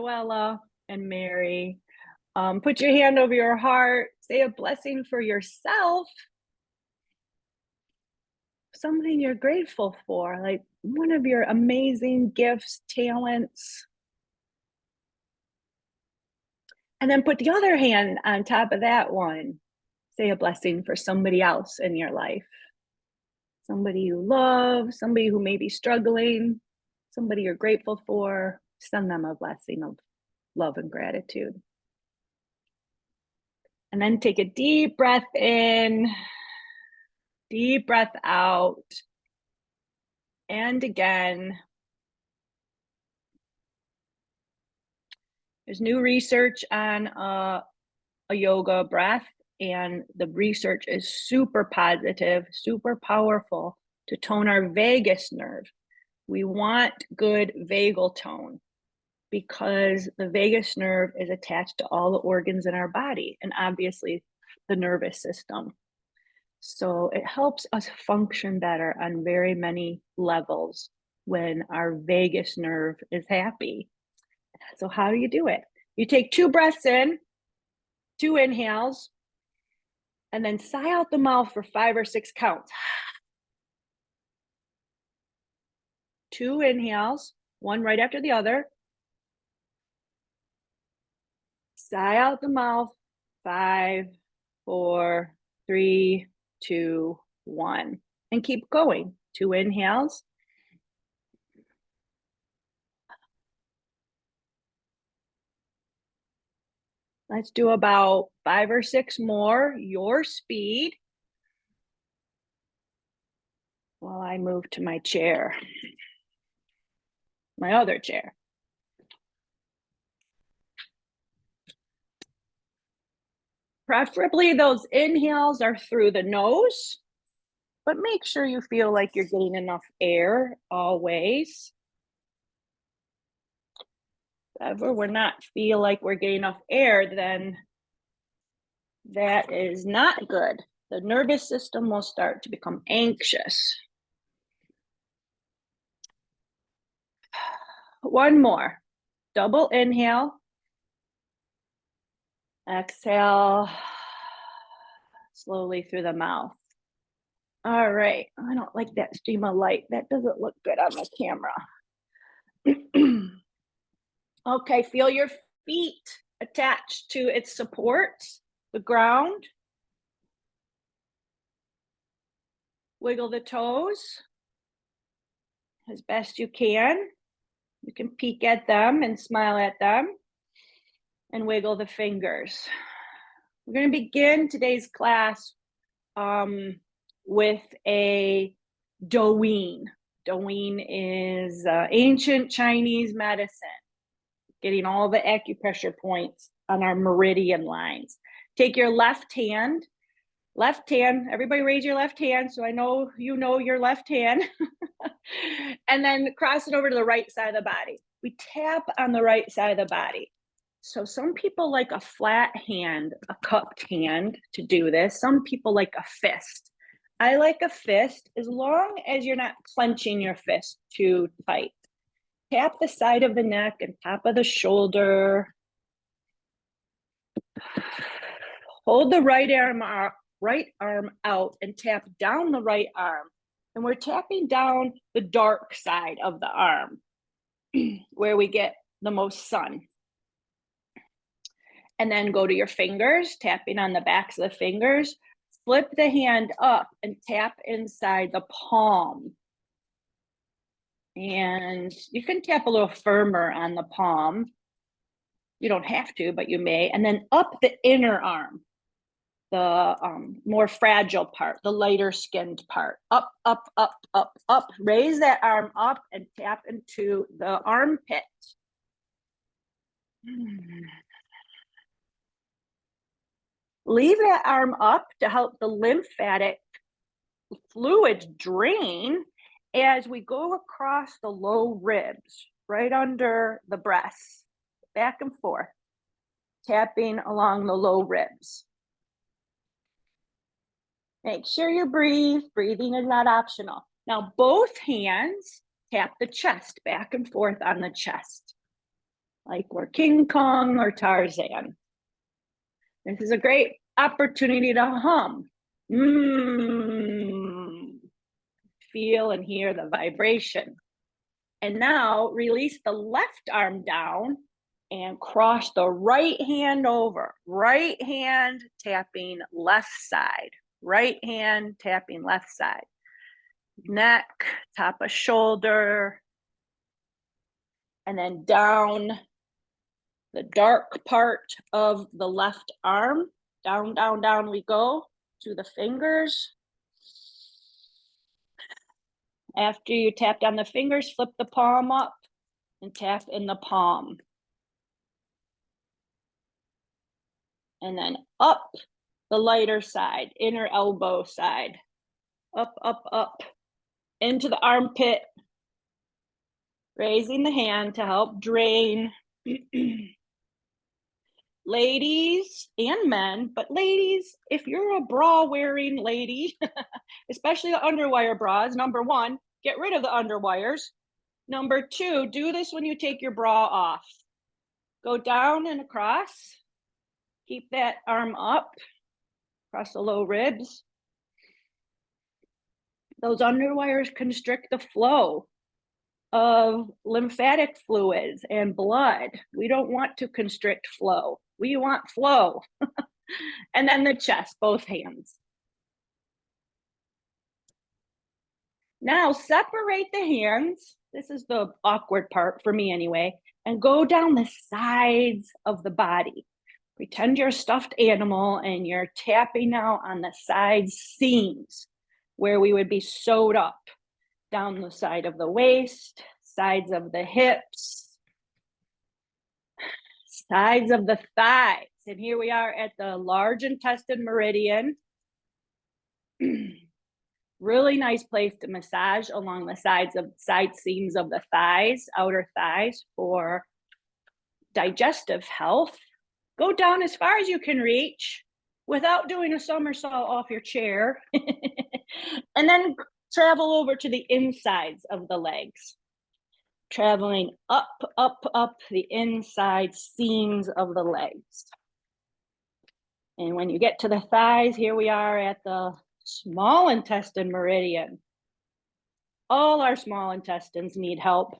Ella and Mary. Put your hand over your heart. Say a blessing for yourself. Something you're grateful for, like one of your amazing gifts, talents. And then put the other hand on top of that one. Say a blessing for somebody else in your life. Somebody you love, somebody who may be struggling, somebody you're grateful for. Send them a blessing of love and gratitude. And then take a deep breath in, deep breath out. And again. There's new research on a yoga breath, and the research is super positive, super powerful to tone our vagus nerve. We want good vagal tone because the vagus nerve is attached to all the organs in our body and obviously the nervous system. So it helps us function better on very many levels when our vagus nerve is happy. So how do you do it? You take 2 breaths in, 2 inhales, and then sigh out the mouth for 5 or 6 counts. 2 inhales, one right after the other. Sigh out the mouth, 5, 4, 3, 2, 1. And keep going. 2 inhales. Let's do about 5 or 6 more, your speed, while I move to my chair, my other chair. Preferably those inhales are through the nose, but make sure you feel like you're getting enough air always. If ever we're not feel like we're getting enough air, then that is not good. The nervous system will start to become anxious. One more. Double inhale. Exhale slowly through the mouth. All right. I don't like that stream of light. That doesn't look good on the camera. Okay, feel your feet attached to its supports, the ground. Wiggle the toes as best you can. You can peek at them and smile at them and wiggle the fingers. We're going to begin today's class with a Douyin. Douyin is ancient Chinese medicine, getting all the acupressure points on our meridian lines. Take your left hand, everybody raise your left hand so I know you know your left hand, and then cross it over to the right side of the body. We tap on the right side of the body. So some people like a flat hand, a cupped hand to do this. Some people like a fist. I like a fist as long as you're not clenching your fist too tight. Tap the side of the neck and top of the shoulder. Hold the right arm out and tap down the right arm. And we're tapping down the dark side of the arm where we get the most sun. And then go to your fingers, tapping on the backs of the fingers. Flip the hand up and tap inside the palm. And you can tap a little firmer on the palm. You don't have to, but you may. And then up the inner arm, the more fragile part, the lighter skinned part. Up, up, up, up, up. Raise that arm up and tap into the armpit. Leave that arm up to help the lymphatic fluids drain as we go across the low ribs, right under the breasts, back and forth, tapping along the low ribs. Make sure you breathe. Breathing is not optional. Now, both hands tap the chest, back and forth on the chest. like we're King Kong or Tarzan. This is a great opportunity to hum. Feel and hear the vibration. And now release the left arm down and cross the right hand over. Right hand tapping left side. Right hand tapping left side. Neck, top of shoulder, and then down the dark part of the left arm. Down, down, down we go to the fingers. After you tap down the fingers, flip the palm up and tap in the palm. And then up the lighter side, inner elbow side. Up, up, up, into the armpit. Raising the hand to help drain. Ladies and men, but ladies, if you're a bra wearing lady, especially the underwire bras, number one, get rid of the underwires. Number two, do this when you take your bra off. Go down and across. Keep that arm up, across the low ribs. Those underwires constrict the flow of lymphatic fluids and blood. We don't want to constrict flow. We want flow. And then the chest, both hands. Now separate the hands. This is the awkward part for me anyway, and go down the sides of the body. Pretend you're a stuffed animal and you're tapping now on the side seams where we would be sewed up. Down the side of the waist, sides of the hips, sides of the thighs. And here we are at the large intestine meridian. Really nice place to massage along the side seams of the thighs, outer thighs, for digestive health. Go down as far as you can reach without doing a somersault off your chair. And then travel over to the insides of the legs. Traveling up, up, up the inside seams of the legs. And when you get to the thighs, here we are at the small intestine meridian. All our small intestines need help.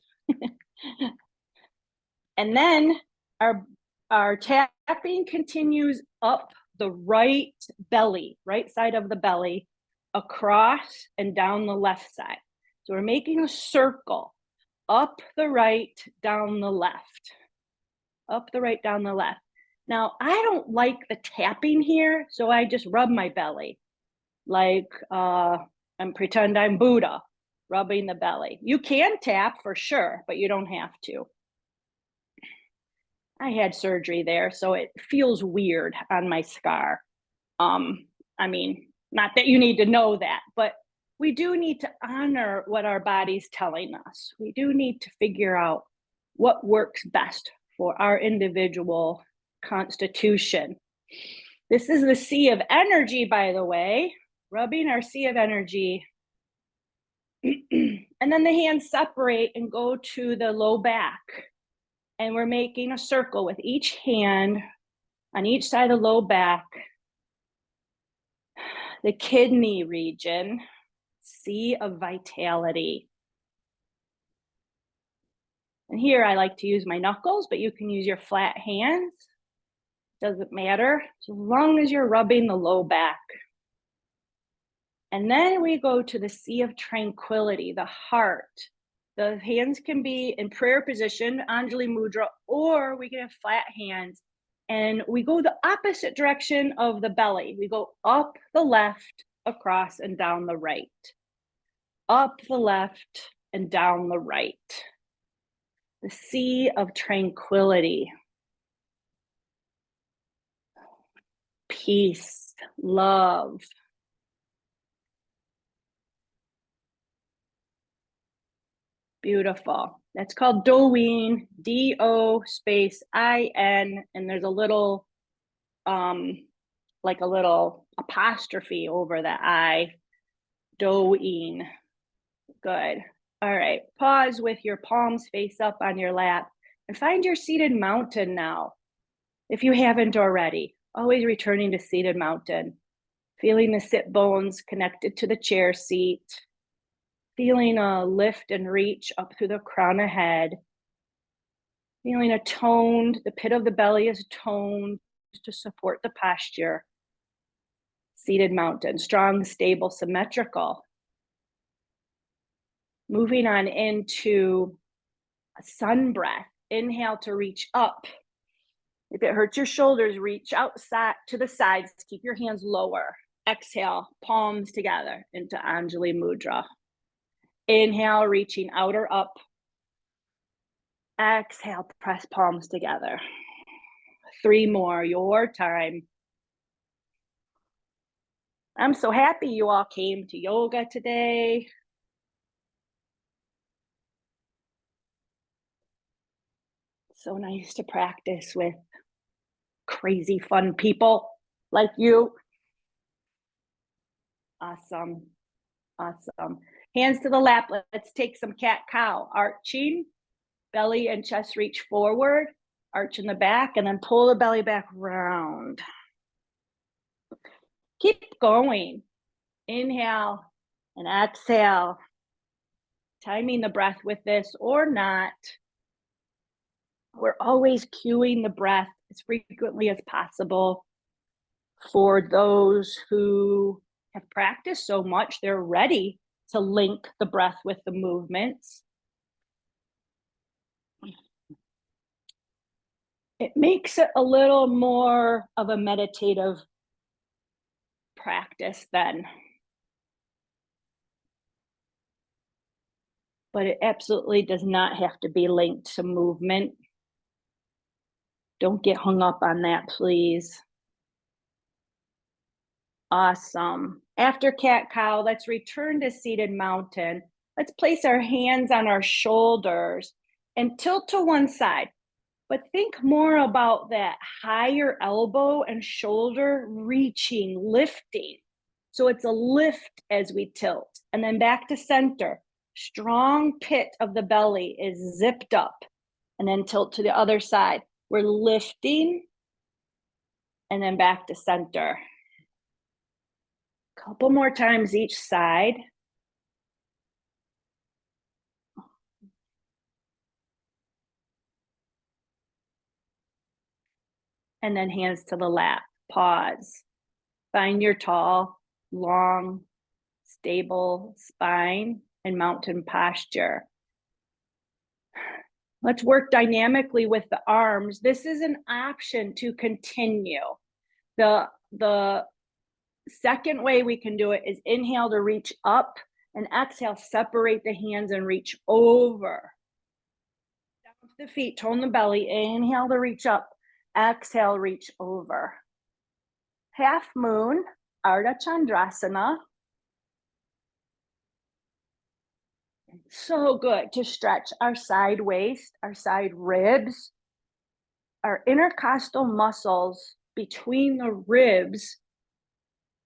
And then our tapping continues up the right belly, right side of the belly, across and down the left side. So we're making a circle, up the right, down the left, up the right, down the left. Now, I don't like the tapping here, so I just rub my belly, like and pretend I'm Buddha, rubbing the belly. You can tap for sure, but you don't have to. I had surgery there, so it feels weird on my scar. I mean, not that you need to know that, but we do need to honor what our body's telling us. We do need to figure out what works best for our individual constitution. This is the sea of energy, by the way, rubbing our sea of energy. And then the hands separate and go to the low back. And we're making a circle with each hand on each side of the low back. The kidney region, sea of vitality. And here I like to use my knuckles, but you can use your flat hands. Doesn't matter, as long as you're rubbing the low back. And then we go to the sea of tranquility, the heart. The hands can be in prayer position, Anjali Mudra, or we can have flat hands. And we go the opposite direction of the belly. We go up the left, across and down the right. Up the left and down the right. The sea of tranquility. Peace, love. Beautiful. That's called Doin, D-O space I-N, and there's a little, like a little apostrophe over the I, Doin. Good. All right, pause with your palms face up on your lap And find your seated mountain now. If you haven't already, always returning to seated mountain, feeling the sit bones connected to the chair seat, feeling a lift and reach up through the crown of head, feeling the pit of the belly is toned to support the posture. Seated mountain, strong, stable, symmetrical. Moving on into a sun breath. Inhale to reach up. If it hurts your shoulders, reach outside to the sides. Keep your hands lower. Exhale, palms together into Anjali Mudra. Inhale, reaching out or up. Exhale, press palms together. 3 more, your time. I'm so happy you all came to yoga today. So nice to practice with crazy fun people like you. Awesome. Awesome. Hands to the lap. Let's take some cat-cow. Arching, belly and chest reach forward, arch in the back, and then pull the belly back round. Keep going. Inhale and exhale. Timing the breath with this or not. We're always cueing the breath as frequently as possible. For those who have practiced so much, they're ready to link the breath with the movements. It makes it a little more of a meditative practice then. But it absolutely does not have to be linked to movement. Don't get hung up on that, please. Awesome. After cat-cow, let's return to seated mountain. Let's place our hands on our shoulders and tilt to one side. But think more about that higher elbow and shoulder reaching, lifting. So it's a lift as we tilt. And then back to center. Strong pit of the belly is zipped up. And then tilt to the other side. We're lifting. And then back to center. Couple more times each side. And then hands to the lap. Pause. Find your tall, long, stable spine and mountain posture. Let's work dynamically with the arms. This is an option to continue. The second way we can do it is inhale to reach up and exhale, separate the hands and reach over. Down to the feet, tone the belly. Inhale to reach up. Exhale, reach over. Half moon, Ardha Chandrasana. So good to stretch our side waist, our side ribs, our intercostal muscles between the ribs.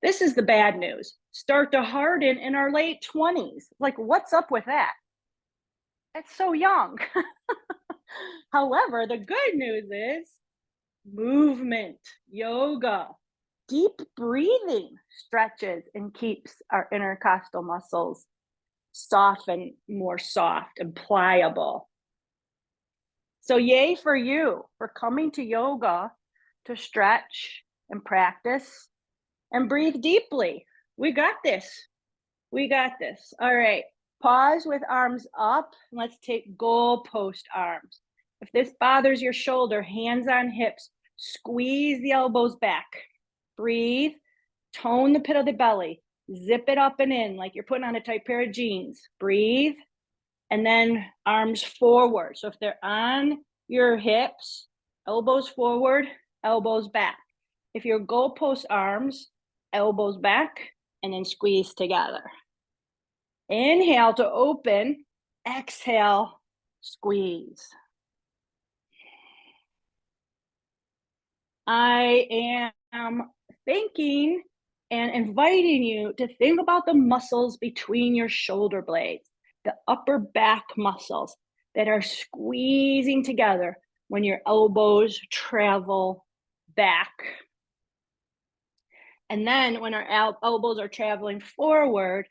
This is the bad news. Start to harden in our late 20s. Like, what's up with that? It's so young. However, the good news is movement, yoga, deep breathing stretches and keeps our intercostal muscles soft and more soft and pliable. So yay for you for coming to yoga to stretch and practice and breathe deeply. We got this. We got this. All right. Pause with arms up. Let's take goalpost arms. If this bothers your shoulder, hands on hips, squeeze the elbows back. Breathe. Tone the pit of the belly. Zip it up and in like you're putting on a tight pair of jeans. Breathe. And then arms forward. So if they're on your hips, elbows forward, elbows back. If your goalpost arms, elbows back, and then squeeze together. Inhale to open. Exhale, squeeze. I am thinking and inviting you to think about the muscles between your shoulder blades, the upper back muscles. that are squeezing together when your elbows travel back. And then when our elbows are traveling forward,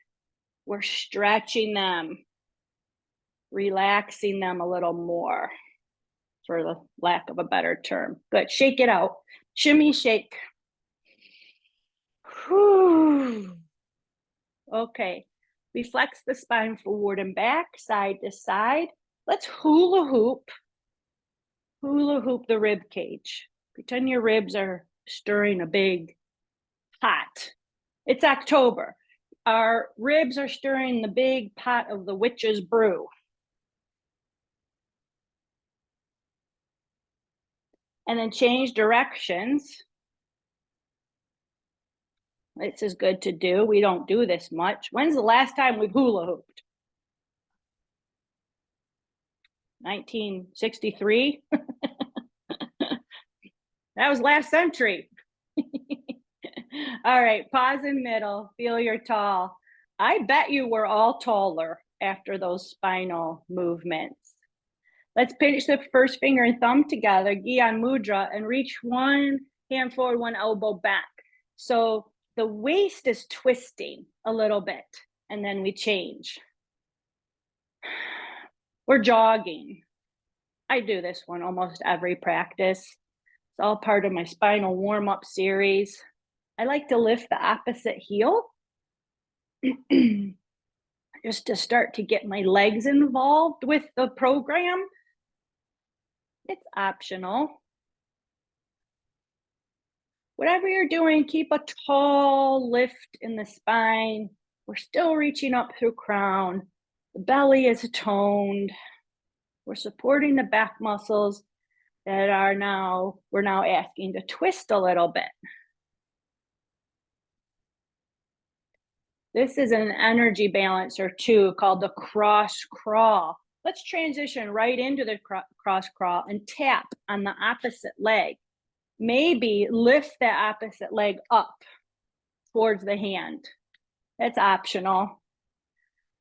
we're stretching them, relaxing them a little more, for the lack of a better term. Good. Shake it out. Shimmy, shake. Whew. Okay. We flex the spine forward and back, side to side. Let's hula hoop the rib cage. Pretend your ribs are stirring a big pot. It's October. Our ribs are stirring the big pot of the witch's brew. And then change directions. This is good to do. We don't do this much. When's the last time we've hula hooped? 1963? That was last century. All right, pause in middle, feel you're tall. I bet you we're all taller after those spinal movements. Let's pinch the first finger and thumb together, Gyan Mudra, and reach one hand forward, one elbow back. So the waist is twisting a little bit, and then we change. We're jogging. I do this one almost every practice. It's all part of my spinal warm-up series. I like to lift the opposite heel just to start to get my legs involved with the program. It's optional. Whatever you're doing, keep a tall lift in the spine. We're still reaching up through crown. The belly is toned. We're supporting the back muscles that we're now asking to twist a little bit. This is an energy balancer too, called the cross crawl. Let's transition right into the cross crawl and tap on the opposite leg. Maybe lift that opposite leg up towards the hand. That's optional.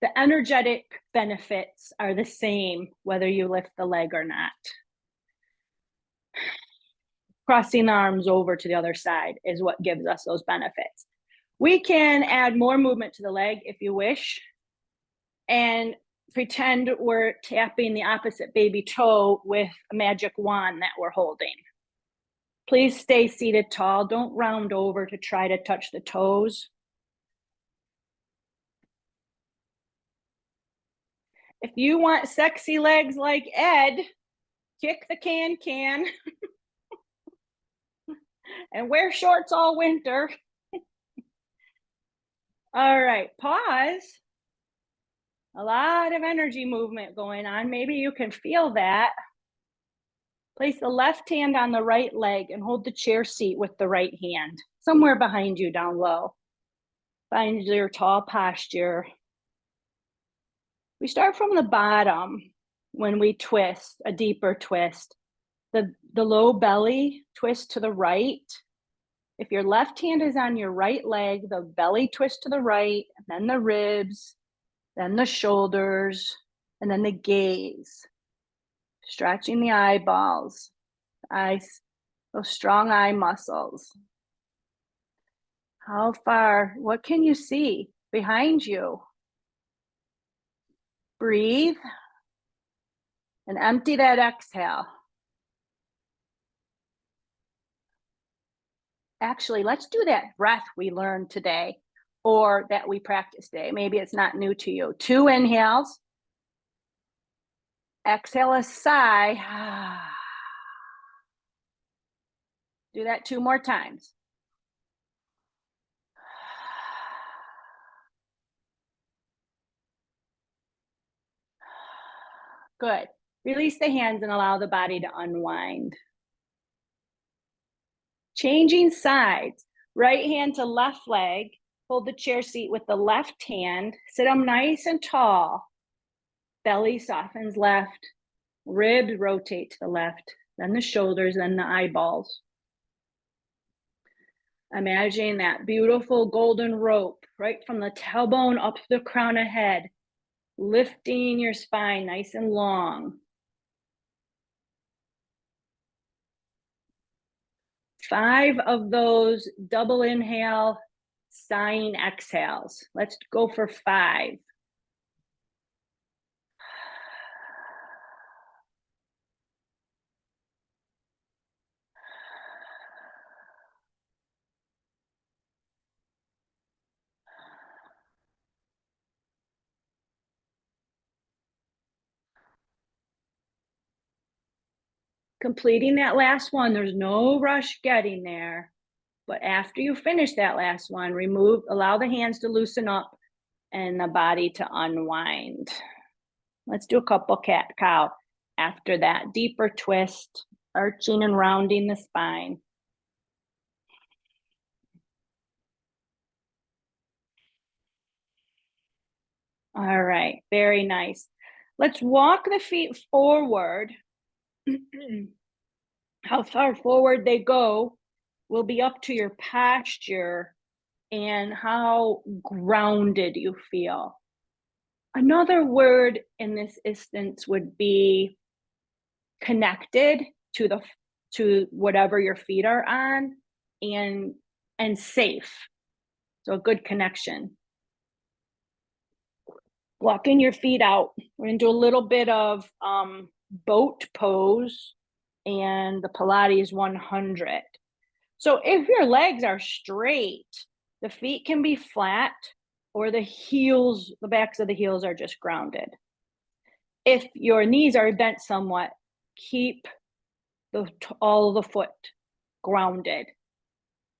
The energetic benefits are the same whether you lift the leg or not. Crossing the arms over to the other side is what gives us those benefits. We can add more movement to the leg if you wish, and pretend we're tapping the opposite baby toe with a magic wand that we're holding. Please stay seated tall. Don't round over to try to touch the toes. If you want sexy legs like Ed, kick the can and wear shorts all winter. All right, pause. A lot of energy movement going on. Maybe you can feel that. Place the left hand on the right leg and hold the chair seat with the right hand, somewhere behind you down low. Find your tall posture. We start from the bottom when we twist, a deeper twist. The low belly twist to the right. If your left hand is on your right leg, the belly twist to the right, and then the ribs, then the shoulders, and then the gaze. Stretching the eyeballs, eyes, those strong eye muscles. How far? What can you see behind you? Breathe and empty that exhale. Actually, let's do that breath we learned today or that we practiced today. Maybe it's not new to you. 2 inhales. Exhale a sigh. Do that 2 more times. Good. Release the hands and allow the body to unwind. Changing sides. Right hand to left leg. Hold the chair seat with the left hand. Sit up nice and tall. Belly softens left. Ribs rotate to the left. Then the shoulders, then the eyeballs. Imagine that beautiful golden rope right from the tailbone up to the crown of head. lifting your spine nice and long. 5 of those double inhale, sighing exhales. Let's go for 5. Completing that last one, there's no rush getting there. But after you finish that last one, allow the hands to loosen up and the body to unwind. Let's do a couple cat-cow. After that deeper twist, arching and rounding the spine. All right, very nice. Let's walk the feet forward. How far forward they go will be up to your posture and how grounded you feel. Another word in this instance would be connected to whatever your feet are on, and safe. So a good connection. Walking your feet out. We're gonna do a little bit of boat pose and the Pilates 100. So if your legs are straight, the feet can be flat, or the backs of the heels are just grounded. If your knees are bent somewhat, keep all the foot grounded.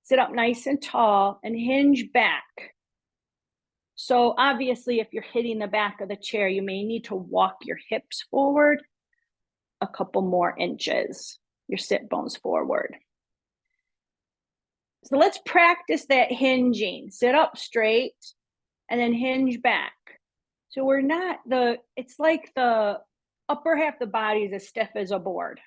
Sit up nice and tall and hinge back. So obviously, if you're hitting the back of the chair, you may need to walk your hips forward a couple more inches, your sit bones forward. So let's practice that hinging. Sit up straight and then hinge back. So it's like the upper half of the body is as stiff as a board.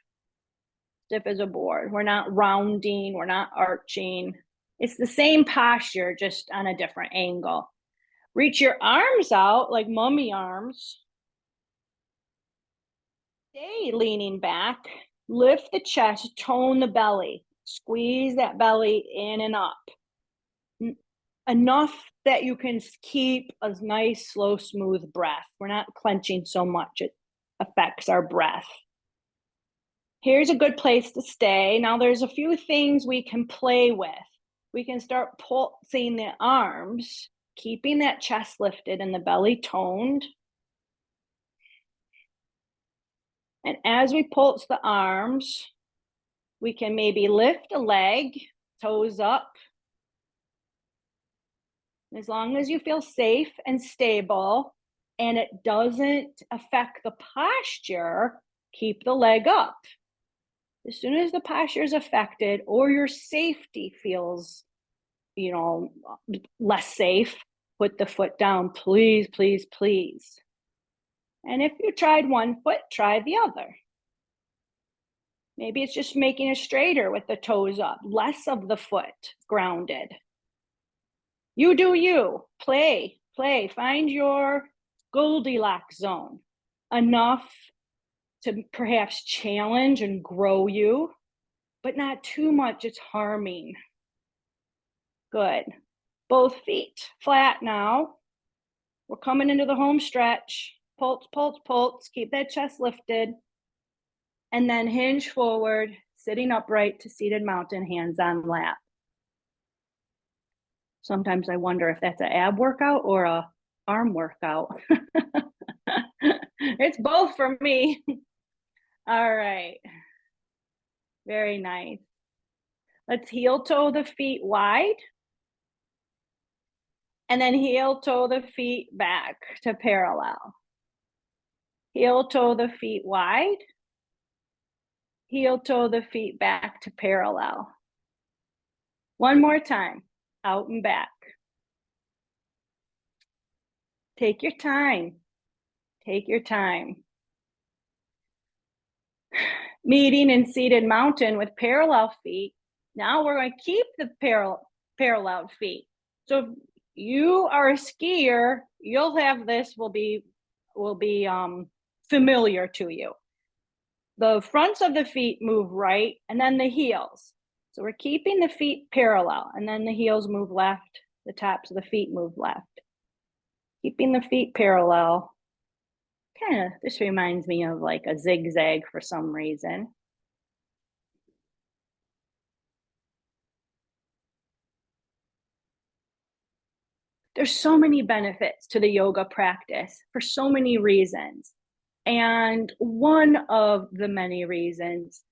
Stiff as a board. We're not rounding, we're not arching. It's the same posture, just on a different angle. Reach your arms out like mummy arms. Stay leaning back. Lift the chest, tone the belly. Squeeze that belly in and up. Enough that you can keep a nice, slow, smooth breath. We're not clenching so much, it affects our breath. Here's a good place to stay. Now there's a few things we can play with. We can start pulsing the arms, keeping that chest lifted and the belly toned. And as we pulse the arms, we can maybe lift a leg, toes up. As long as you feel safe and stable and it doesn't affect the posture, keep the leg up. As soon as the posture is affected or your safety feels, less safe, put the foot down, please, please, please. And if you tried one foot, try the other. Maybe it's just making it straighter with the toes up, less of the foot grounded. You do you. Play. Find your Goldilocks zone. Enough to perhaps challenge and grow you, but not too much it's harming. Good. Both feet flat now. We're coming into the home stretch. Pulse, pulse, pulse. Keep that chest lifted. And then hinge forward, sitting upright to seated mountain, hands on lap. Sometimes I wonder if that's an ab workout or a arm workout. It's both for me. All right. Very nice. Let's heel toe the feet wide. And then heel toe the feet back to parallel. Heel toe the feet wide. Heel toe the feet back to parallel. One more time, out and back. Take your time. Take your time. Meeting in seated mountain with parallel feet. Now we're going to keep the parallel feet. So if you are a skier, you'll have this will be will be familiar to you. The fronts of the feet move right, and then the heels. So we're keeping the feet parallel, and then the heels move left, the tops of the feet move left. Keeping the feet parallel. This reminds me of like a zigzag for some reason. There's so many benefits to the yoga practice for so many reasons. And one of the many reasons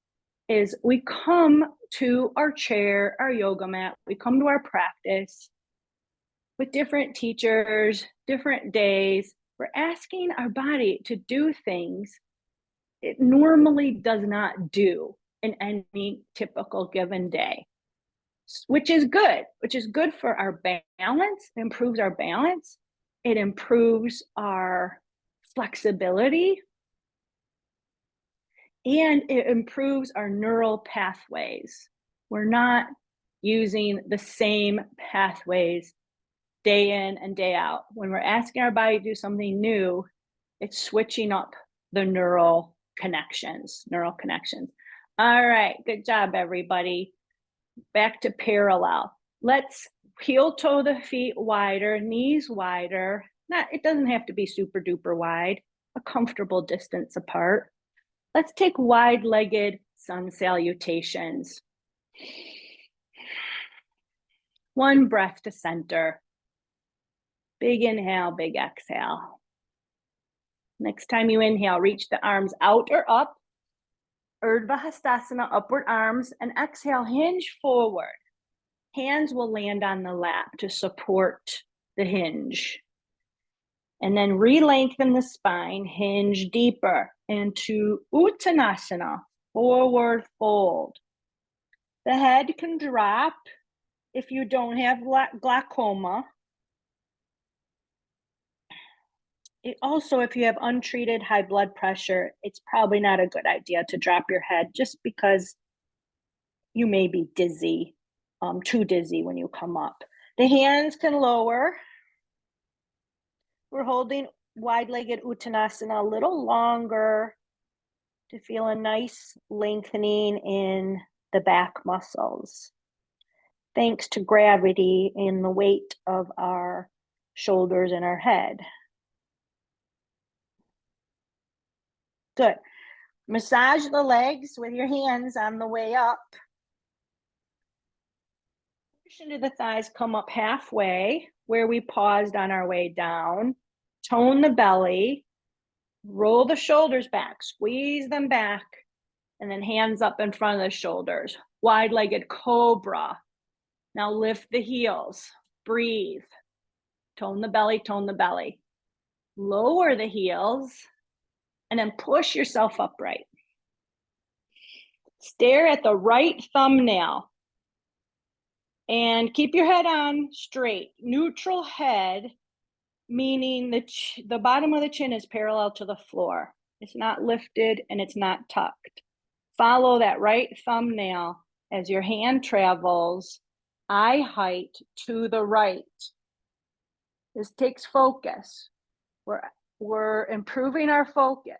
is we come to our chair, our yoga mat, we come to our practice with different teachers, different days. We're asking our body to do things it normally does not do in any typical given day, which is good for our balance. It improves our balance. It improves our flexibility. And it improves our neural pathways. We're not using the same pathways day in and day out. When we're asking our body to do something new, it's switching up the neural connections. All right, good job, everybody. Back to parallel. Let's heel toe the feet wider, knees wider. It doesn't have to be super duper wide, a comfortable distance apart. Let's take wide-legged sun salutations. One breath to center. Big inhale, big exhale. Next time you inhale, reach the arms out or up. Urdhva Hastasana, upward arms, and exhale, hinge forward. Hands will land on the lap to support the hinge. And then re-lengthen the spine, hinge deeper into Uttanasana, forward fold. The head can drop if you don't have glaucoma. Also, if you have untreated high blood pressure, it's probably not a good idea to drop your head just because you may be dizzy, too dizzy when you come up. The hands can lower. We're holding wide-legged Uttanasana a little longer to feel a nice lengthening in the back muscles, thanks to gravity and the weight of our shoulders and our head. Good. Massage the legs with your hands on the way up. Push into the thighs, come up halfway where we paused on our way down. Tone the belly. Roll the shoulders back, squeeze them back, and then hands up in front of the shoulders. Wide-legged cobra. Now lift the heels, breathe. Tone the belly, tone the belly. Lower the heels, and then push yourself upright. Stare at the right thumbnail. And keep your head on straight. Neutral head, meaning the bottom of the chin is parallel to the floor. It's not lifted and it's not tucked. Follow that right thumbnail as your hand travels eye height to the right. This takes focus. We're improving our focus.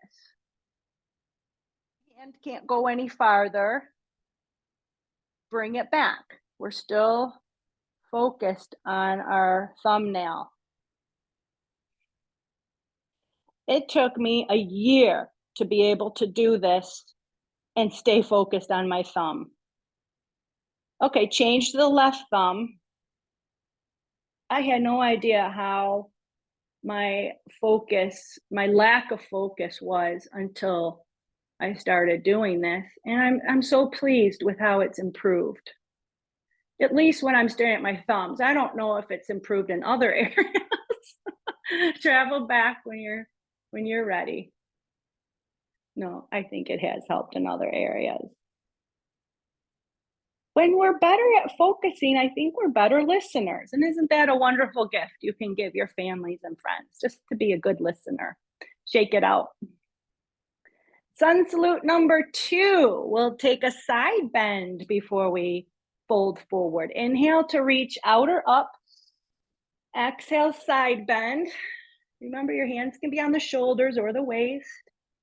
Hand can't go any farther. Bring it back. We're still focused on our thumbnail. It took me a year to be able to do this and stay focused on my thumb. Okay, change to the left thumb. I had no idea how my lack of focus was until I started doing this. And I'm so pleased with how it's improved. At least when I'm staring at my thumbs. I don't know if it's improved in other areas. Travel back when you're ready. No, I think it has helped in other areas. When we're better at focusing, I think we're better listeners. And isn't that a wonderful gift you can give your families and friends, just to be a good listener? Shake it out. Sun salute number 2. We'll take a side bend before we fold forward. Inhale to reach out or up. Exhale, side bend. Remember, your hands can be on the shoulders or the waist.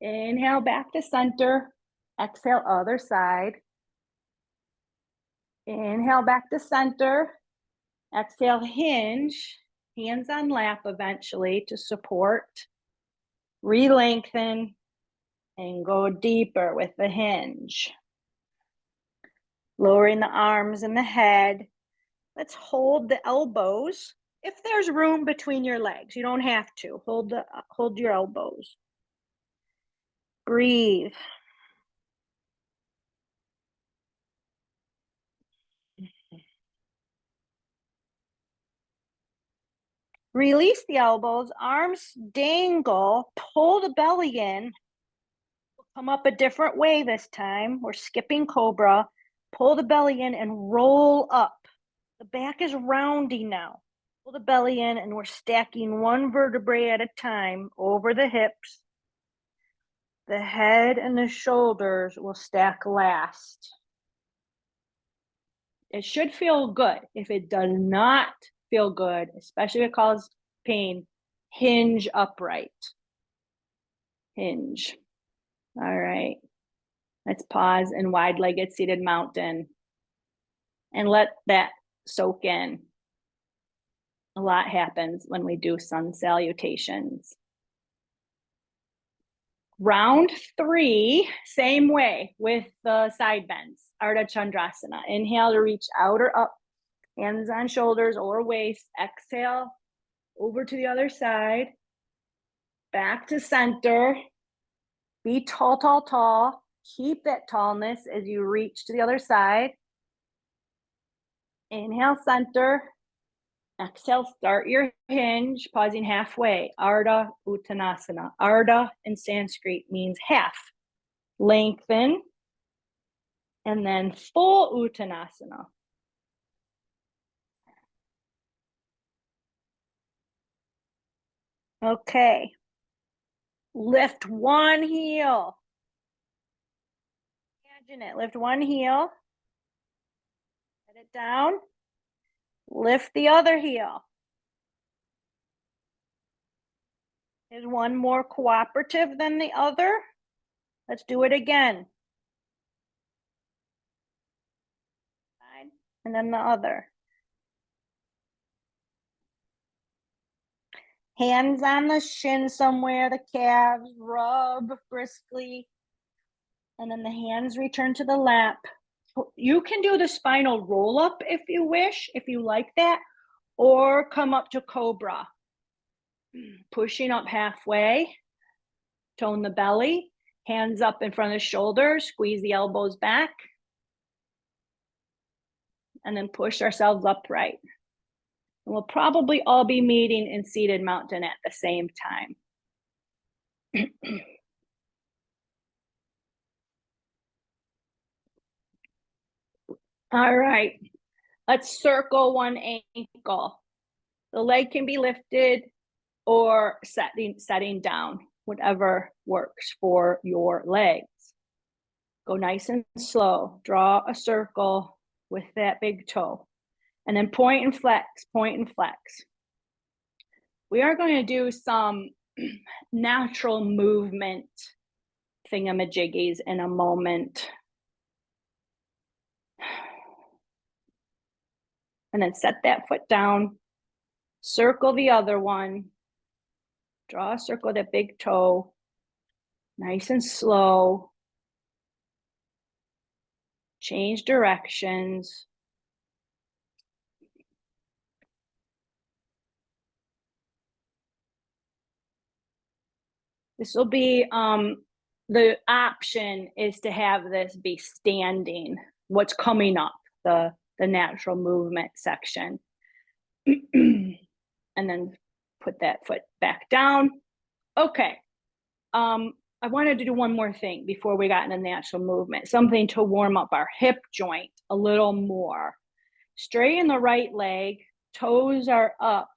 Inhale back to center. Exhale, other side. Inhale back to center. Exhale, hinge. Hands on lap eventually to support. Re-lengthen and go deeper with the hinge. Lowering the arms and the head. Let's hold the elbows. If there's room between your legs, you don't have to. Hold your elbows. Breathe. Release the elbows, arms dangle, pull the belly in. Come up a different way this time. We're skipping cobra. Pull the belly in and roll up. The back is rounding now. Pull the belly in and we're stacking one vertebrae at a time over the hips. The head and the shoulders will stack last. It should feel good. If it does not feel good, especially if it causes pain, hinge upright. Hinge. All right. Let's pause in wide-legged seated mountain and let that soak in. A lot happens when we do sun salutations. Round 3, same way with the side bends, Ardha Chandrasana. Inhale to reach out or up, hands on shoulders or waist. Exhale, over to the other side, back to center. Be tall, tall, tall. Keep that tallness as you reach to the other side. Inhale, center. Exhale, start your hinge, pausing halfway. Ardha Uttanasana. Ardha in Sanskrit means half. Lengthen. And then full Uttanasana. Okay. Lift one heel. Imagine it. Lift one heel. Set it down. Lift the other heel. Is one more cooperative than the other? Let's do it again. And then the other. Hands on the shin somewhere, the calves, rub briskly. And then the hands return to the lap. You can do the spinal roll up if you wish, if you like that, or come up to cobra. Pushing up halfway, tone the belly, hands up in front of the shoulders, squeeze the elbows back, and then push ourselves upright. And we'll probably all be meeting in seated mountain at the same time. All right, let's circle one ankle. The leg can be lifted or setting down, whatever works for your legs. Go nice and slow. Draw a circle with that big toe. And then point and flex, point and flex. We are going to do some natural movement thingamajiggies in a moment. And then set that foot down. Circle the other one. Draw a circle with that big toe. Nice and slow. Change directions. This will be, the option is to have this be standing, what's coming up, the natural movement section. And then put that foot back down. Okay. I wanted to do one more thing before we got into natural movement, something to warm up our hip joint a little more. Straighten the right leg, toes are up.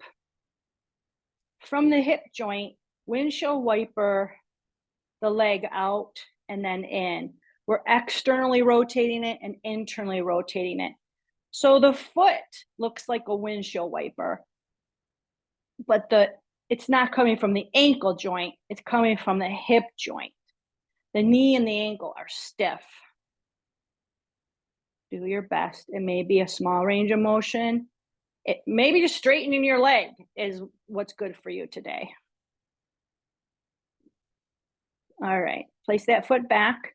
From the hip joint, windshield wiper the leg out and then in. We're externally rotating it and internally rotating it. So the foot looks like a windshield wiper, but the it's not coming from the ankle joint, it's coming from the hip joint. The knee and the ankle are stiff. Do your best. It may be a small range of motion. It maybe just straightening your leg is what's good for you today. All right, place that foot back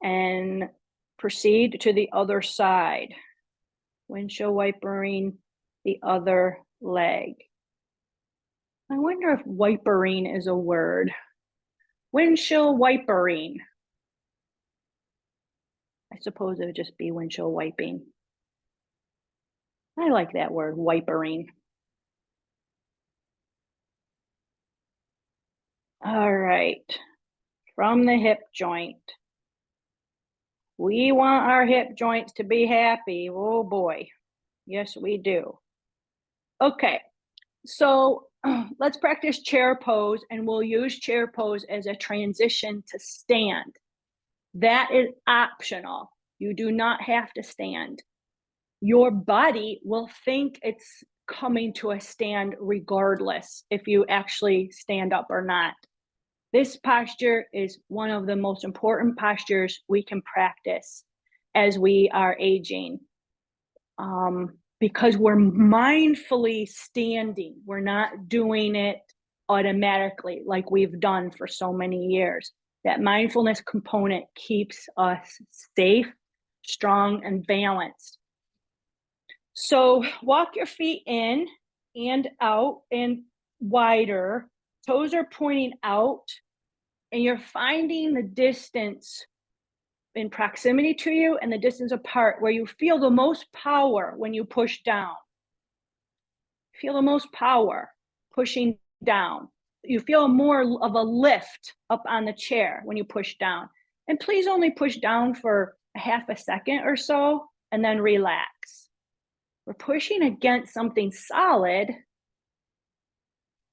and proceed to the other side. Windshield wipering the other leg. I wonder if wipering is a word. Windshield wipering. I suppose it would just be windshield wiping. I like that word, wipering. All right, from the hip joint. We want our hip joints to be happy. Oh boy, yes we do. Okay, so let's practice chair pose, and we'll use chair pose as a transition to stand. That is optional. You do not have to stand. Your body will think it's coming to a stand regardless if you actually stand up or not. This posture is one of the most important postures we can practice as we are aging, because we're mindfully standing. We're not doing it automatically like we've done for so many years. That mindfulness component keeps us safe, strong, and balanced. So walk your feet in and out and wider. Toes are pointing out, and you're finding the distance in proximity to you and the distance apart where you feel the most power when you push down. Feel the most power pushing down. You feel more of a lift up on the chair when you push down. And please only push down for a half a second or so and then relax. We're pushing against something solid,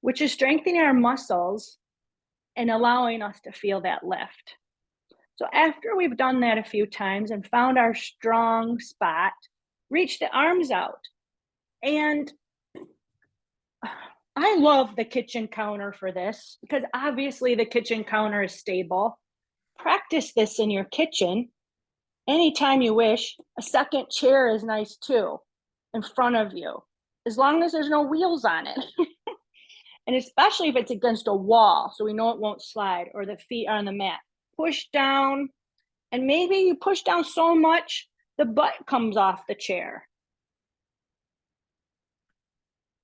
which is strengthening our muscles and allowing us to feel that lift. So after we've done that a few times and found our strong spot, reach the arms out. And I love the kitchen counter for this because obviously the kitchen counter is stable. Practice this in your kitchen anytime you wish. A second chair is nice too in front of you, as long as there's no wheels on it. And especially if it's against a wall, so we know it won't slide, or the feet are on the mat. Push down, and maybe you push down so much, the butt comes off the chair.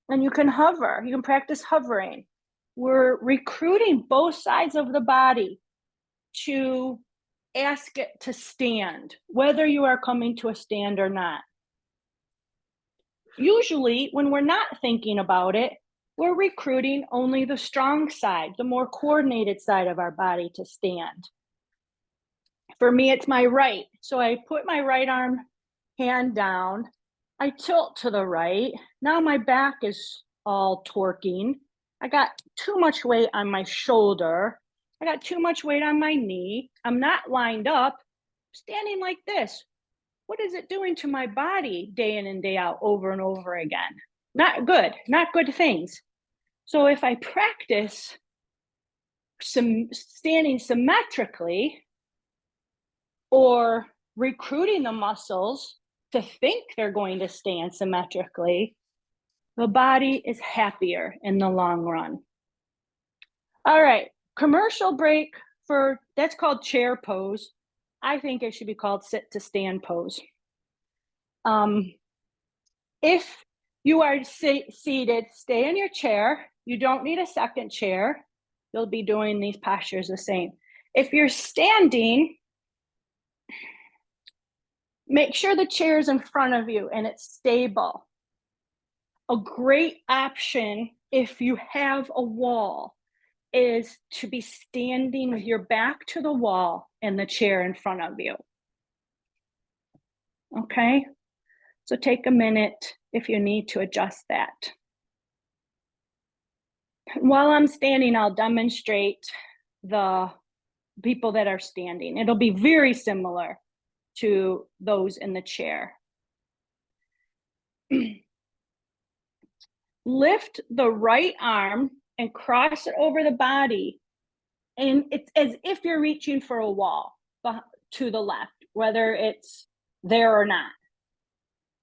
And you can hover, you can practice hovering. We're recruiting both sides of the body to ask it to stand, whether you are coming to a stand or not. Usually, when we're not thinking about it, we're recruiting only the strong side, the more coordinated side of our body to stand. For me, it's my right. So I put my right arm hand down. I tilt to the right. Now my back is all torquing. I got too much weight on my shoulder. I got too much weight on my knee. I'm not lined up, standing like this. What is it doing to my body day in and day out, over and over again? Not good, not good things. So if I practice standing symmetrically or recruiting the muscles to think they're going to stand symmetrically, the body is happier in the long run. All right, commercial break for, that's called chair pose. I think it should be called sit to stand pose. If you are seated, stay in your chair. You don't need a second chair. You'll be doing these postures the same. If you're standing, make sure the chair is in front of you and it's stable. A great option if you have a wall is to be standing with your back to the wall and the chair in front of you. Okay, so take a minute if you need to adjust that. While I'm standing, I'll demonstrate the people that are standing. It'll be very similar to those in the chair. Lift the right arm and cross it over the body. And it's as if you're reaching for a wall to the left, whether it's there or not.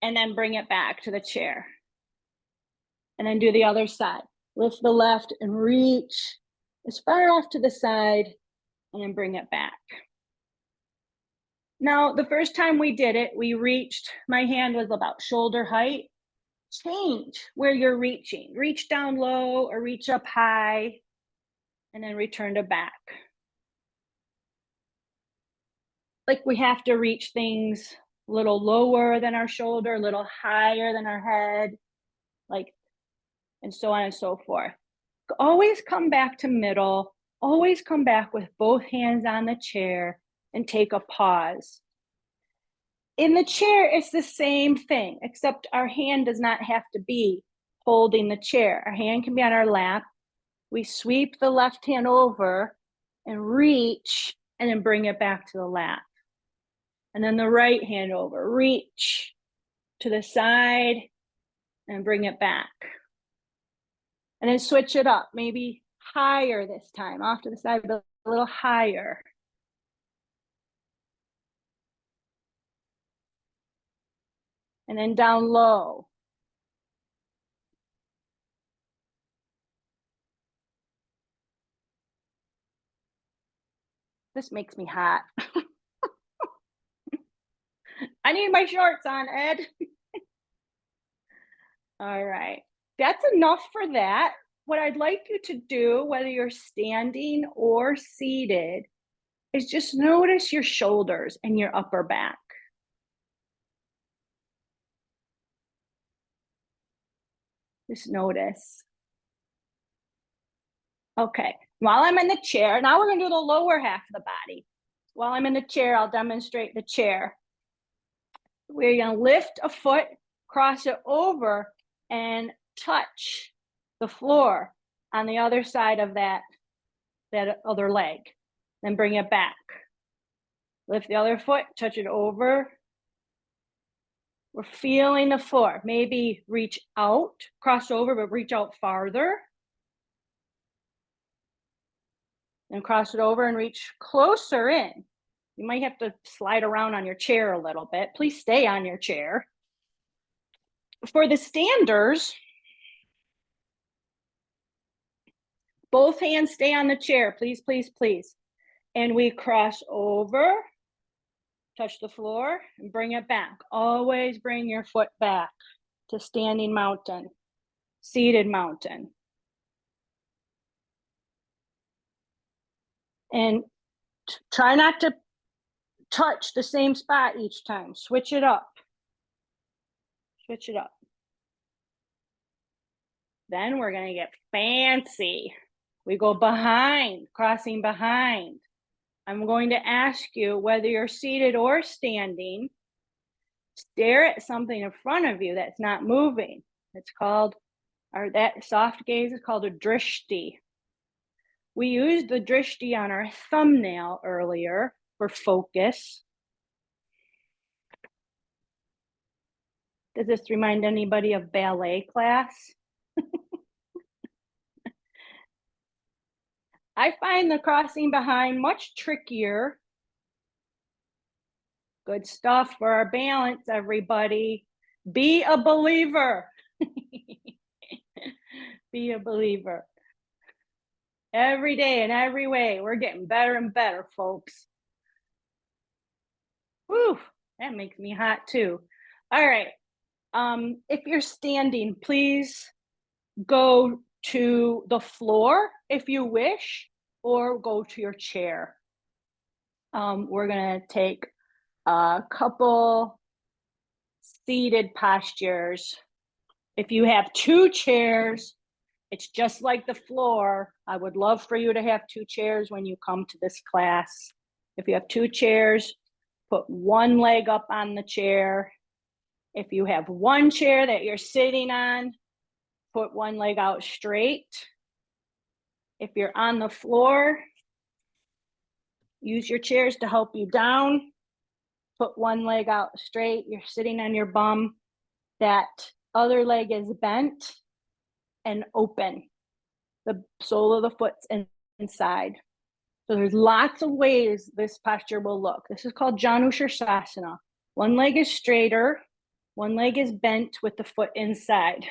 And then bring it back to the chair. And then do the other side. Lift the left and reach as far off to the side, and then bring it back. Now, the first time we did it, we reached, my hand was about shoulder height. Change where you're reaching. Reach down low or reach up high, and then return to back. Like we have to reach things a little lower than our shoulder, a little higher than our head, like, and so on and so forth. Always come back to middle, always come back with both hands on the chair and take a pause. In the chair, it's the same thing, except our hand does not have to be holding the chair. Our hand can be on our lap. We sweep the left hand over and reach, and then bring it back to the lap. And then the right hand over, reach to the side and bring it back. And then switch it up, maybe higher this time, off to the side, but a little higher. And then down low. This makes me hot. I need my shorts on, Ed. All right, that's enough for that. What I'd like you to do, whether you're standing or seated, is just notice your shoulders and your upper back. Just notice. Okay, while I'm in the chair, now we're gonna do the lower half of the body. While I'm in the chair, I'll demonstrate the chair. We're gonna lift a foot, cross it over, and touch the floor on the other side of that other leg. Then bring it back. Lift the other foot, touch it over. We're feeling the floor. Maybe reach out, cross over, but reach out farther. Then cross it over and reach closer in. You might have to slide around on your chair a little bit. Please stay on your chair. For the standers, both hands stay on the chair, please, please, please. And we cross over, touch the floor, and bring it back. Always bring your foot back to standing mountain, seated mountain. And try not to touch the same spot each time. Switch it up. Switch it up. Then we're gonna get fancy. We go behind, crossing behind. I'm going to ask you, whether you're seated or standing, stare at something in front of you that's not moving. It's called, or that soft gaze is called a drishti. We used the drishti on our thumbnail earlier for focus. Does this remind anybody of ballet class? I find the crossing behind much trickier. Good stuff for our balance, everybody. Be a believer. Be a believer. Every day in every way, we're getting better and better, folks. Whew, that makes me hot too. All right. If you're standing, please go to the floor if you wish, or go to your chair. We're gonna take a couple seated postures. If you have two chairs, it's just like the floor. I would love for you to have two chairs when you come to this class. If you have two chairs, put one leg up on the chair. If you have one chair that you're sitting on, put one leg out straight. If you're on the floor, use your chairs to help you down. Put one leg out straight. You're sitting on your bum. That other leg is bent and open. The sole of the foot's inside. So there's lots of ways this posture will look. This is called Janusirsasana. One leg is straighter, one leg is bent with the foot inside.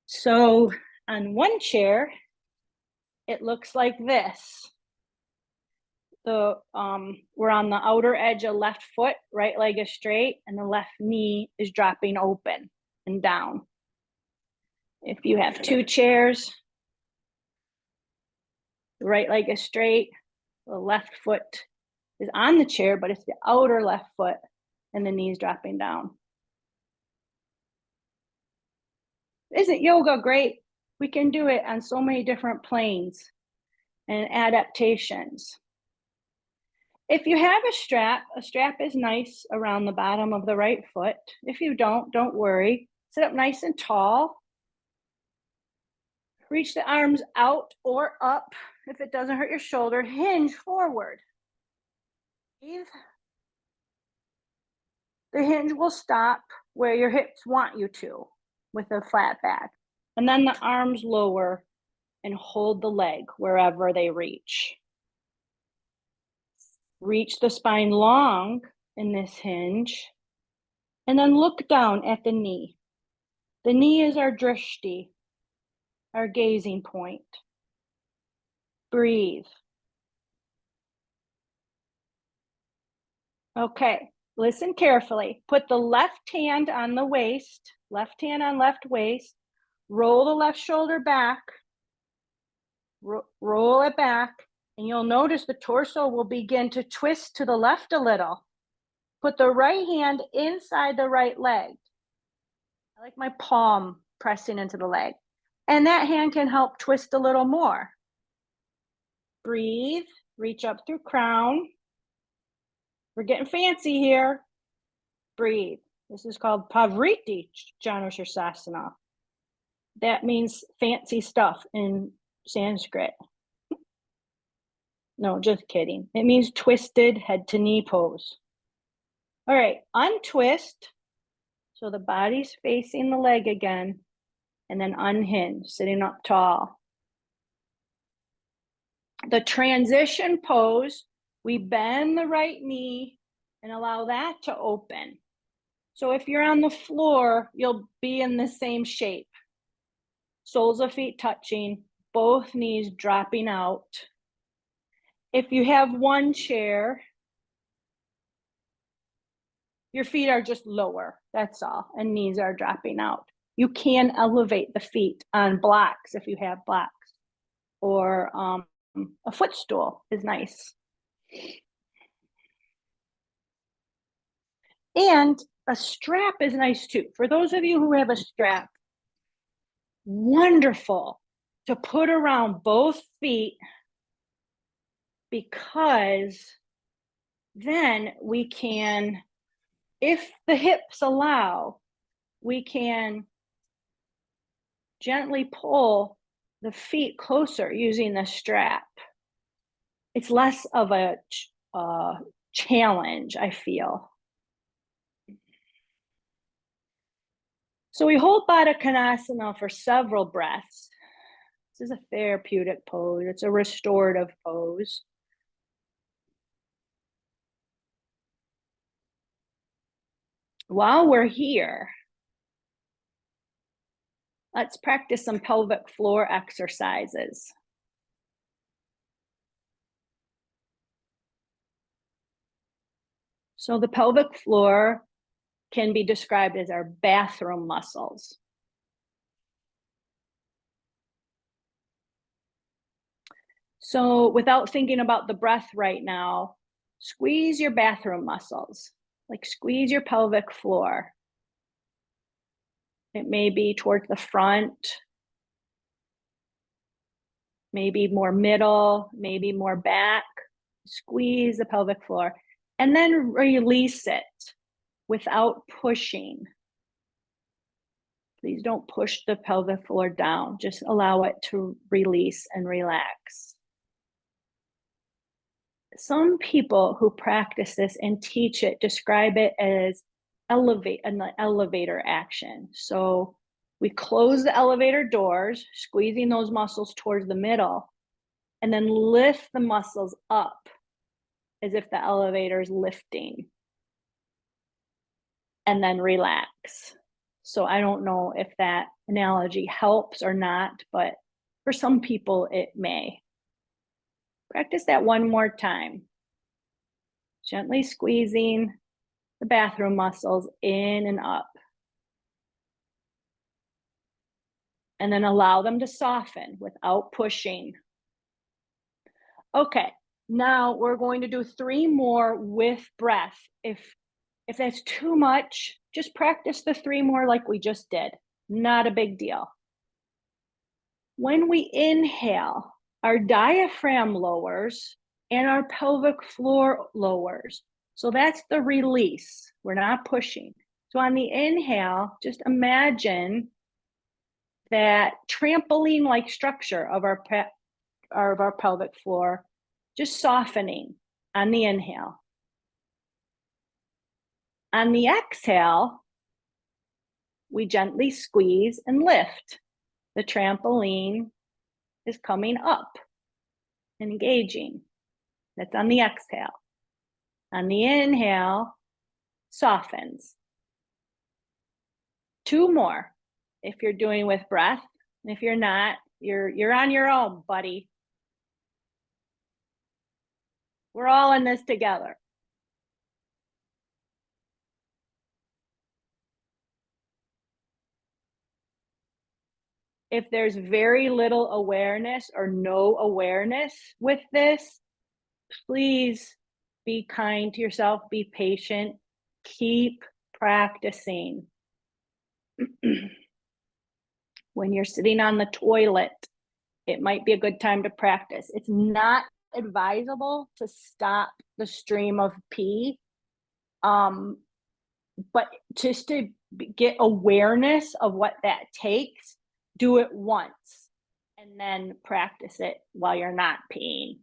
So on one chair, it looks like this. We're on the outer edge of left foot, right leg is straight, and the left knee is dropping open and down. If you have two chairs, the right leg is straight, the left foot is on the chair, but it's the outer left foot and the knees dropping down. Isn't yoga great? We can do it on so many different planes and adaptations. If you have a strap is nice around the bottom of the right foot. If you don't worry. Sit up nice and tall. Reach the arms out or up if it doesn't hurt your shoulder. Hinge forward. Breathe. The hinge will stop where your hips want you to with a flat back. And then the arms lower and hold the leg wherever they reach. Reach the spine long in this hinge. And then look down at the knee. The knee is our drishti, our gazing point. Breathe. Okay, listen carefully. Put the left hand on the waist, left hand on left waist. Roll the left shoulder back. Roll it back, and you'll notice the torso will begin to twist to the left a little. Put the right hand inside the right leg. I like my palm pressing into the leg. And that hand can help twist a little more. Breathe, reach up through crown. We're getting fancy here. Breathe. This is called Pavriti Janusirsasana. That means fancy stuff in Sanskrit. No, just kidding. It means twisted head to knee pose. All right, untwist. So the body's facing the leg again, and then unhinge, sitting up tall. The transition pose, we bend the right knee and allow that to open. So if you're on the floor, you'll be in the same shape. Soles of feet touching, both knees dropping out. If you have one chair, your feet are just lower, that's all, and knees are dropping out. You can elevate the feet on blocks if you have blocks, or a footstool is nice. And a strap is nice too. For those of you who have a strap, wonderful to put around both feet, because then we can, if the hips allow, we can gently pull the feet closer using the strap. It's less of a challenge, I feel. So we hold Baddha Konasana for several breaths. This is a therapeutic pose. It's a restorative pose. While we're here, let's practice some pelvic floor exercises. So the pelvic floor can be described as our bathroom muscles. So without thinking about the breath right now, squeeze your bathroom muscles, like squeeze your pelvic floor. It may be towards the front, maybe more middle, maybe more back. Squeeze the pelvic floor and then release it without pushing. Please don't push the pelvic floor down. Just allow it to release and relax. Some people who practice this and teach it describe it as an elevator action. So We close the elevator doors, squeezing those muscles towards the middle, and then lift the muscles up as if the elevator is lifting. And then relax. So I don't know if that analogy helps or not, but for some people it may. Practice that one more time. Gently squeezing the bathroom muscles in and up. And then allow them to soften without pushing. Okay, now we're going to do 3 more with breath. If that's too much, just practice the 3 more like we just did. Not a big deal. When we inhale, our diaphragm lowers and our pelvic floor lowers. So that's the release. We're not pushing. So on the inhale, just imagine that trampoline-like structure of our pelvic floor just softening on the inhale. On the exhale, we gently squeeze and lift. The trampoline is coming up, engaging. That's on the exhale. On the inhale, softens. 2 more if you're doing with breath. If you're not, you're on your own, buddy. We're all in this together. If there's very little awareness or no awareness with this, please be kind to yourself, be patient, keep practicing. When you're sitting on the toilet, it might be a good time to practice. It's not advisable to stop the stream of pee, but just to get awareness of what that takes, do it once and then practice it while you're not peeing.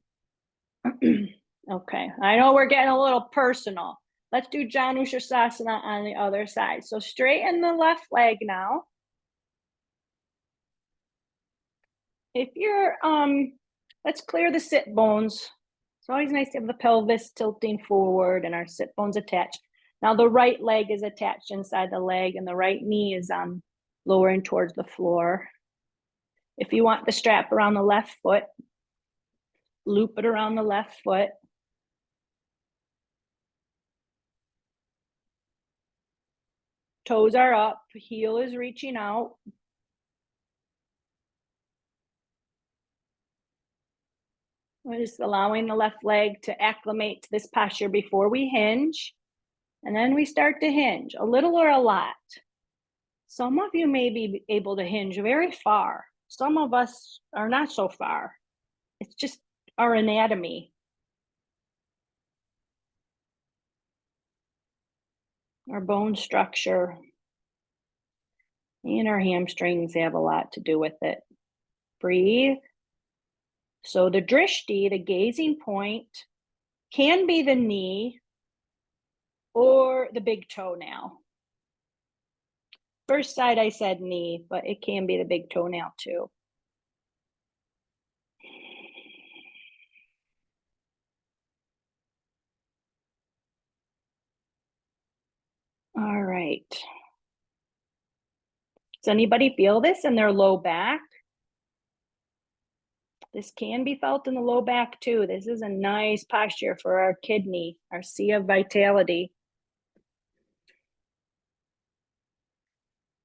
Okay, I know we're getting a little personal. Let's do Janushirasana on the other side. So straighten the left leg now. If you're, let's clear the sit bones. It's always nice to have the pelvis tilting forward and our sit bones attached. Now the right leg is attached inside the leg and the right knee is lowering towards the floor. If you want the strap around the left foot, loop it around the left foot. Toes are up, heel is reaching out. We're just allowing the left leg to acclimate to this posture before we hinge. And then we start to hinge, a little or a lot. Some of you may be able to hinge very far. Some of us are not so far. It's just our anatomy. Our bone structure and our hamstrings have a lot to do with it. Breathe. So the drishti, the gazing point, can be the knee or the big toenail. First side I said knee, but it can be the big toenail too. All right. Does anybody feel this in their low back? This can be felt in the low back too. This is a nice posture for our kidney, our sea of vitality.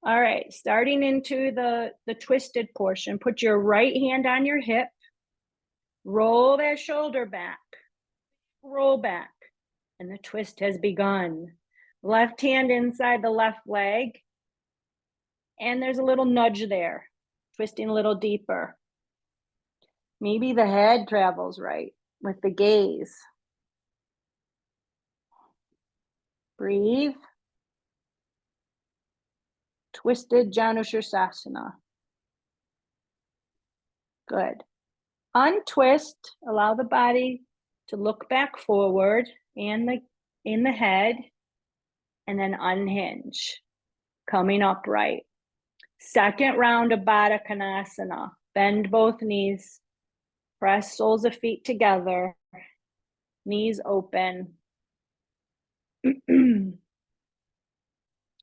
All right, starting into the twisted portion, put your right hand on your hip, roll that shoulder back, roll back, and the twist has begun. Left hand inside the left leg, and there's a little nudge there, twisting a little deeper. Maybe the head travels right with the gaze. Breathe. Twisted Janushirasana. Good. Untwist, allow the body to look back forward and in the head, and then unhinge, coming upright. Second round of Baddha Konasana. Bend both knees. Press soles of feet together. Knees open.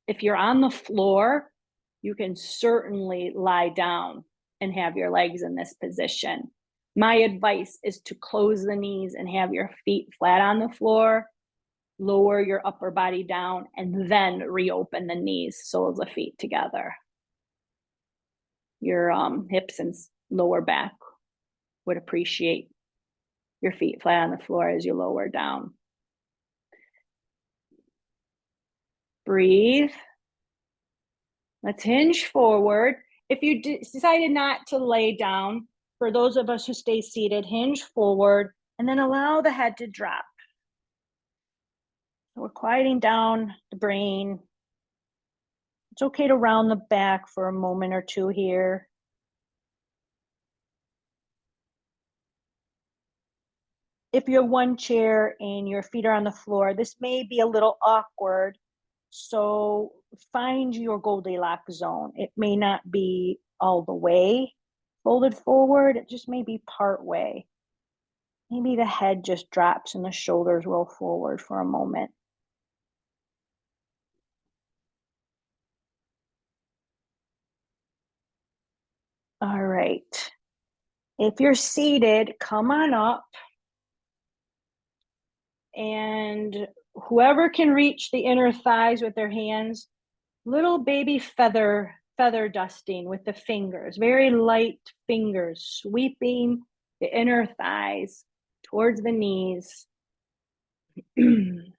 If you're on the floor, you can certainly lie down and have your legs in this position. My advice is to close the knees and have your feet flat on the floor, lower your upper body down, and then reopen the knees, soles of feet together. Your hips and lower back would appreciate your feet flat on the floor as you lower down. Breathe. Let's hinge forward. If you decided not to lay down, for those of us who stay seated, hinge forward and then allow the head to drop. So we're quieting down the brain. It's okay to round the back for a moment or two here. If you have one chair and your feet are on the floor, this may be a little awkward. So find your Goldilocks zone. It may not be all the way folded forward. It just may be part way. Maybe the head just drops and the shoulders roll forward for a moment. All right. If you're seated, come on up. And whoever can reach the inner thighs with their hands, little baby feather dusting with the fingers, very light fingers, sweeping the inner thighs towards the knees. And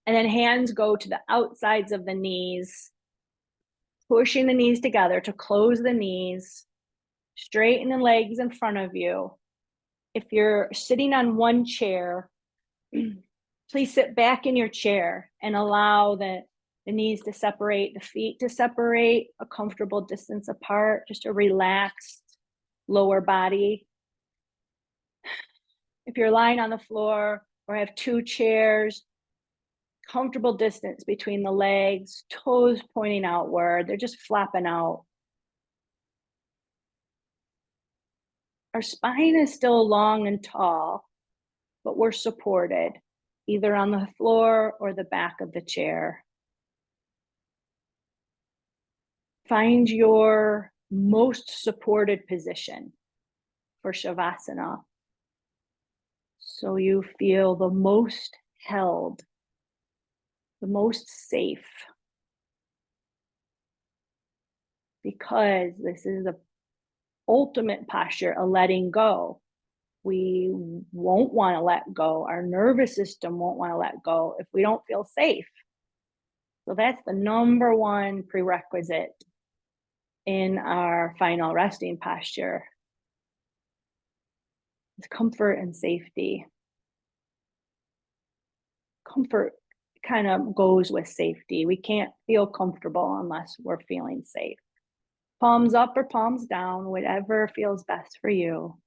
then hands go to the outsides of the knees, pushing the knees together to close the knees, straighten the legs in front of you. If you're sitting on one chair, please sit back in your chair and allow the knees to separate, the feet to separate a comfortable distance apart, just a relaxed lower body. If you're lying on the floor or have two chairs, comfortable distance between the legs, toes pointing outward, they're just flapping out. Our spine is still long and tall, but we're supported either on the floor or the back of the chair. Find your most supported position for Shavasana, so you feel the most held, the most safe, because this is the ultimate posture, a letting go. We won't want to let go. Our nervous system won't want to let go if we don't feel safe. So that's the number one prerequisite in our final resting posture. It's comfort and safety. Comfort kind of goes with safety. We can't feel comfortable unless we're feeling safe. Palms up or palms down, whatever feels best for you.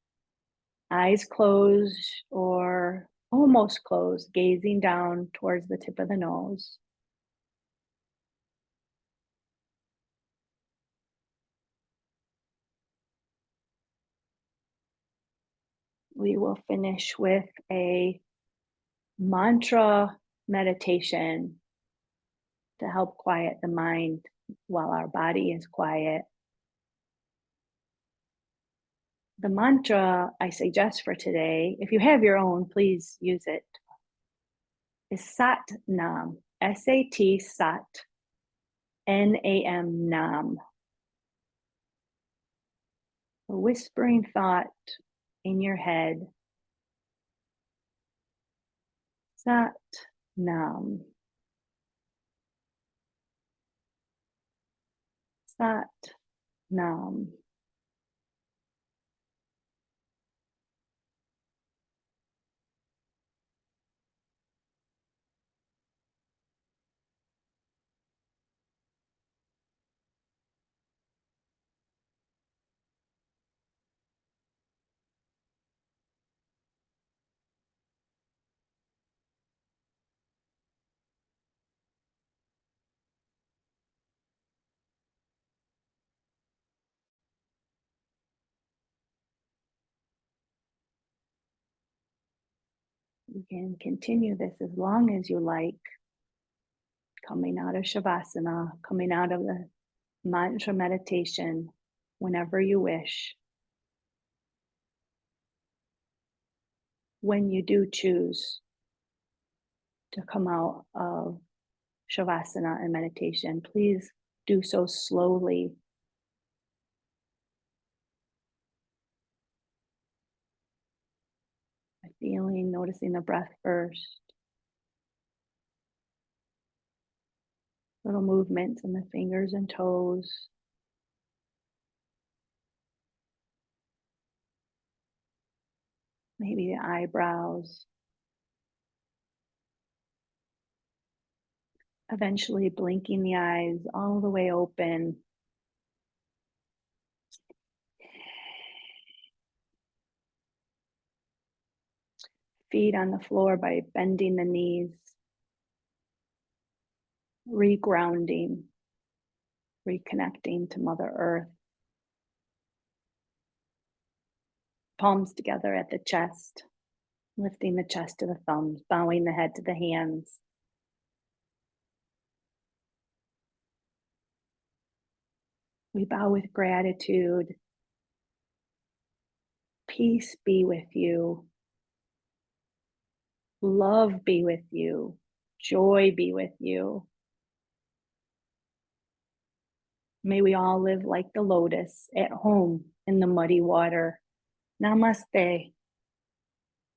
Eyes closed or almost closed, gazing down towards the tip of the nose. We will finish with a mantra meditation to help quiet the mind while our body is quiet. The mantra I suggest for today, if you have your own, please use it, is Sat Nam, S-A-T, Sat, N-A-M, Nam. A whispering thought in your head, Sat Nam, Sat Nam. You can continue this as long as you like, coming out of Shavasana, coming out of the mantra meditation whenever you wish. When you do choose to come out of Shavasana and meditation, please do so slowly. Feeling, noticing the breath first. Little movements in the fingers and toes. Maybe the eyebrows. Eventually blinking the eyes all the way open. Feet on the floor by bending the knees. Regrounding. Reconnecting to Mother Earth. Palms together at the chest. Lifting the chest to the thumbs. Bowing the head to the hands. We bow with gratitude. Peace be with you. Love be with you. Joy be with you. May we all live like the lotus at home in the muddy water. Namaste.